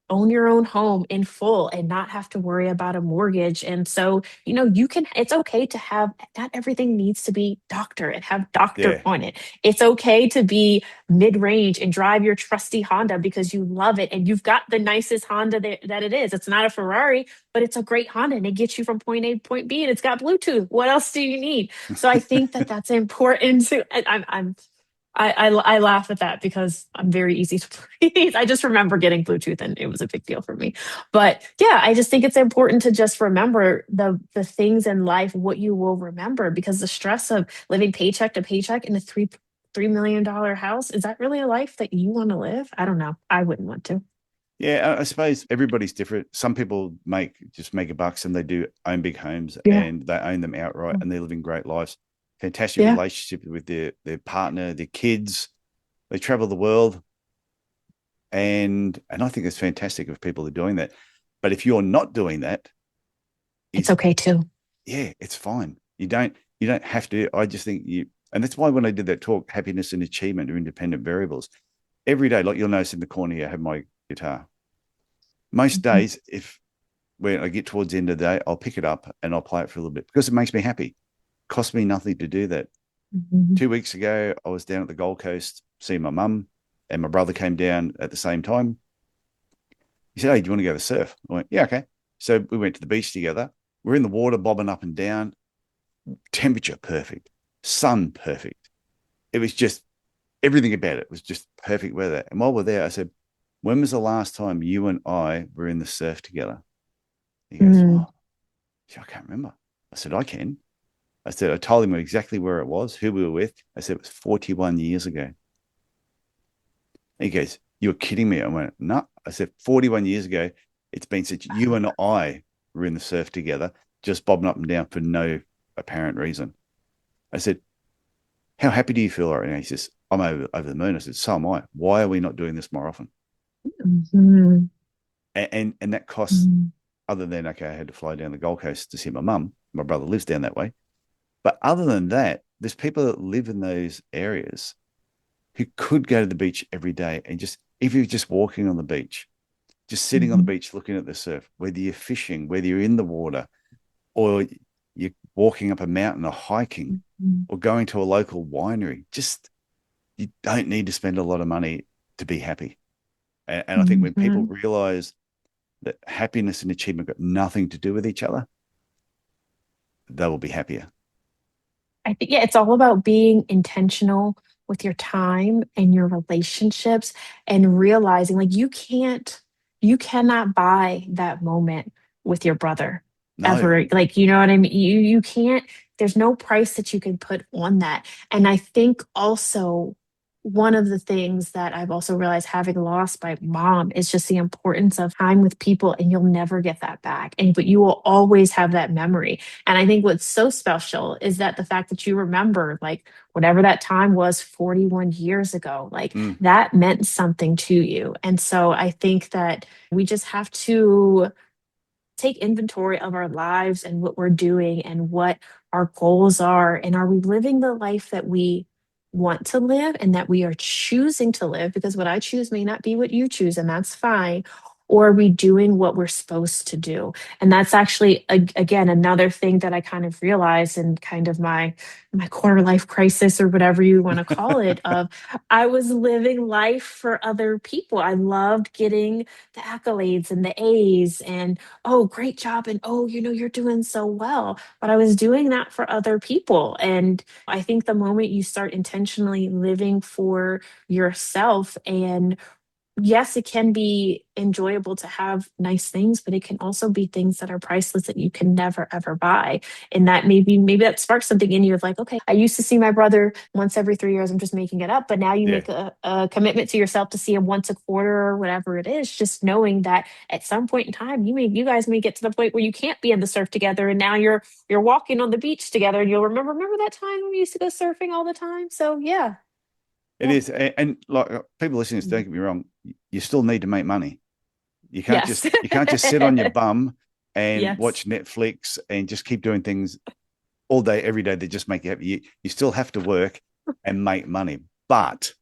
own your own home in full and not have to worry about a mortgage. And so, it's okay to have, not everything needs to be doctor and have doctor on it. It's okay to be mid-range and drive your trusty Honda because you love it and you've got the nicest Honda that it is. It's not a Ferrari, but it's a great Honda and it gets you from point A to point B and it's got Bluetooth. What else do you need? So I think that that's important to, I laugh at that because I'm very easy to please. I just remember getting Bluetooth and it was a big deal for me. But yeah, I just think it's important to just remember the things in life, what you will remember, because the stress of living paycheck to paycheck in a $3 million house, is that really a life that you want to live? I don't know. I wouldn't want to. Yeah, I suppose everybody's different. Some people make mega bucks and they do own big homes and they own them outright and they're living great lives. Fantastic relationship with their partner, their kids. They travel the world. And I think it's fantastic if people are doing that. But if you're not doing that, it's okay too. Yeah, it's fine. You don't have to. I just think and that's why when I did that talk, happiness and achievement are independent variables. Every day, like you'll notice in the corner here, I have my guitar. Most days, when I get towards the end of the day, I'll pick it up and I'll play it for a little bit because it makes me happy. Cost me nothing to do that. 2 weeks ago, I was down at the Gold Coast seeing my mum, and my brother came down at the same time. He said, "Hey, do you want to go to surf?" I went, "Yeah, okay." So we went to the beach together. We're in the water, bobbing up and down. Temperature perfect, sun perfect. It was just everything about it was just perfect weather. And while we're there, I said, "When was the last time you and I were in the surf together?" He goes, "Oh, I can't remember." I said, "I can." I said, I told him exactly where it was, who we were with. I said, it was 41 years ago. He goes, "You're kidding me." I went, "No." I said, 41 years ago, it's been since you and I were in the surf together, just bobbing up and down for no apparent reason. I said, "How happy do you feel right now?" He says, "I'm over the moon." I said, "So am I. Why are we not doing this more often?" And that costs, other than, okay, I had to fly down the Gold Coast to see my mum. My brother lives down that way. But other than that, there's people that live in those areas who could go to the beach every day and if you're just walking on the beach, just sitting on the beach looking at the surf, whether you're fishing, whether you're in the water, or you're walking up a mountain or hiking or going to a local winery, just you don't need to spend a lot of money to be happy. And I think when people Mhm. realize that happiness and achievement got nothing to do with each other, they will be happier. I think, yeah, it's all about being intentional with your time and your relationships and realizing like you cannot buy that moment with your brother No. ever. Like, you know what I mean? You can't, there's no price that you can put on that. And I think also one of the things that I've also realized having lost my mom is just the importance of time with people, and you'll never get that back. And but you will always have that memory. And I think what's so special is that the fact that you remember, like, whatever that time was 41 years ago, like Mm. that meant something to you. And so I think that we just have to take inventory of our lives and what we're doing and what our goals are. And are we living the life that we want to live and that we are choosing to live? Because what I choose may not be what you choose, and that's fine. Or are we doing what we're supposed to do? And that's actually, again, another thing that I kind of realized in kind of my quarter life crisis or whatever you want to call it, of I was living life for other people. I loved getting the accolades and the A's and, oh, great job. And, oh, you're doing so well. But I was doing that for other people. And I think the moment you start intentionally living for yourself, and yes, it can be enjoyable to have nice things, but it can also be things that are priceless that you can never ever buy. And that maybe that sparks something in you of like, okay, I used to see my brother once every 3 years. I'm just making it up, but now you Yeah. make a commitment to yourself to see him once a quarter or whatever it is. Just knowing that at some point in time, you guys may get to the point where you can't be in the surf together, and now you're walking on the beach together, and you'll remember that time when we used to go surfing all the time. So yeah, It yeah. is. And like people listening, don't get me wrong, you still need to make money. Yes. You can't just sit on your bum and Yes. watch Netflix and just keep doing things all day, every day that just make you happy. You still have to work and make money, but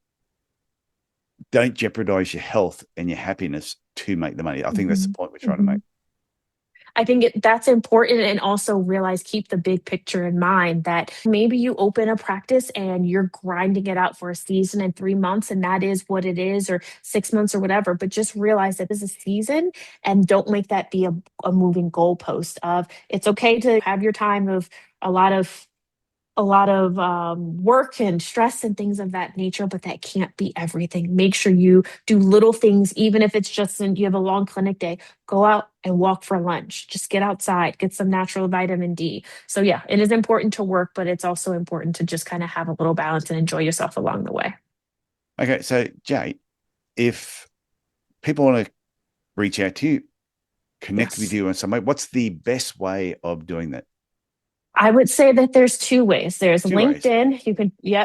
don't jeopardize your health and your happiness to make the money. I think that's the Mhm. point we're trying to make. Mhm. I think that's important, and also realize, keep the big picture in mind, that maybe you open a practice and you're grinding it out for a season and 3 months, and that is what it is, or 6 months or whatever. But just realize that this is a season, and don't make that be a moving goalpost of it's okay to have your time of a lot of work and stress and things of that nature, but that can't be everything. Make sure you do little things, even if it's just you have a long clinic day, go out and walk for lunch, just get outside, get some natural vitamin D. So, yeah, it is important to work, but it's also important to just kind of have a little balance and enjoy yourself along the way. Okay. So, Jay, if people want to reach out to you, connect with Yes. you in some way, what's the best way of doing that? I would say that there's two ways. There's Two ways. LinkedIn. You can, you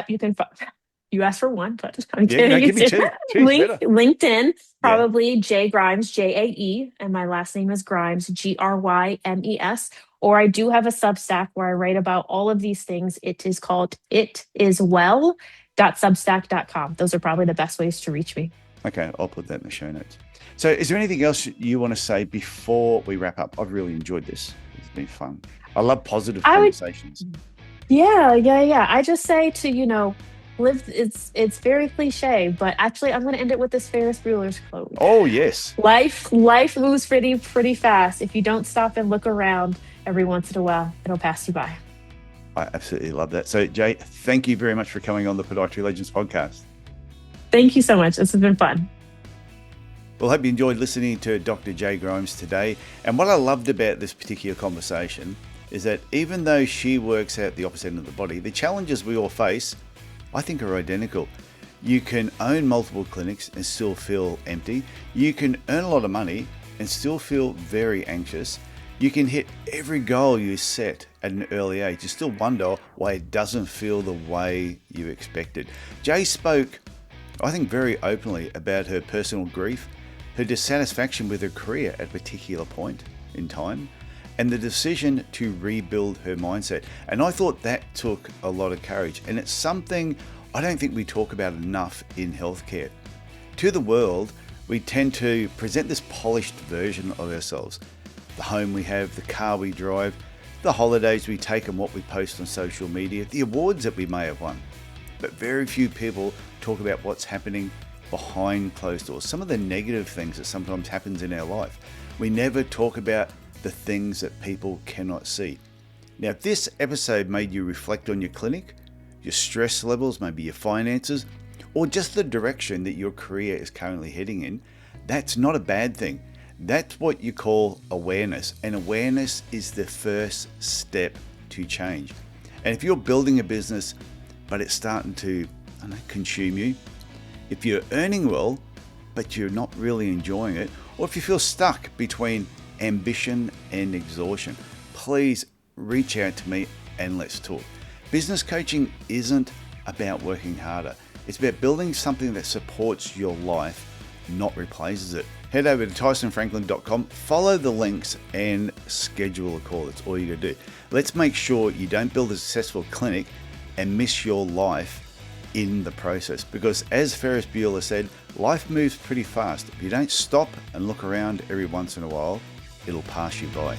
asked for one, but I'm Yeah. No, kidding. give It's me two. Two's better. LinkedIn, Yeah. probably Jay Grymes, Jae, and my last name is Grymes, Grymes. Or I do have a Substack where I write about all of these things. It is called itiswell.substack.com. Those are probably the best ways to reach me. Okay. I'll put that in the show notes. So, is there anything else you want to say before we wrap up? I've really enjoyed this. It's been fun. I love positive I would conversations. Yeah. I just say to, live, it's very cliche, but actually I'm gonna end it with this Ferris Bueller's quote. Oh, yes. Life moves pretty fast. If you don't stop and look around every once in a while, it'll pass you by. I absolutely love that. So, Jay, thank you very much for coming on the Podiatry Legends podcast. Thank you so much. This has been fun. Well, I hope you enjoyed listening to Dr. Jae Grymes today. And what I loved about this particular conversation is that even though she works out the opposite end of the body, the challenges we all face, I think, are identical. You can own multiple clinics and still feel empty. You can earn a lot of money and still feel very anxious. You can hit every goal you set at an early age. You still wonder why it doesn't feel the way you expected. Jay spoke, I think, very openly about her personal grief, her dissatisfaction with her career at a particular point in time, and the decision to rebuild her mindset. And I thought that took a lot of courage. And it's something I don't think we talk about enough in healthcare. To the world, we tend to present this polished version of ourselves. The home we have, the car we drive, the holidays we take and what we post on social media, the awards that we may have won. but very few people talk about what's happening behind closed doors, some of the negative things that sometimes happens in our life. We never talk about the things that people cannot see. Now, if this episode made you reflect on your clinic, your stress levels, maybe your finances, or just the direction that your career is currently heading in, that's not a bad thing. That's what you call awareness, and awareness is the first step to change. And if you're building a business, but it's starting to consume you, if you're earning well, but you're not really enjoying it, or if you feel stuck between ambition and exhaustion, please reach out to me and let's talk. Business coaching isn't about working harder. It's about building something that supports your life, not replaces it. Head over to tysonfranklin.com, follow the links and schedule a call. That's all you gotta do. Let's make sure you don't build a successful clinic and miss your life in the process, because as Ferris Bueller said, life moves pretty fast. If you don't stop and look around every once in a while, it'll pass you by.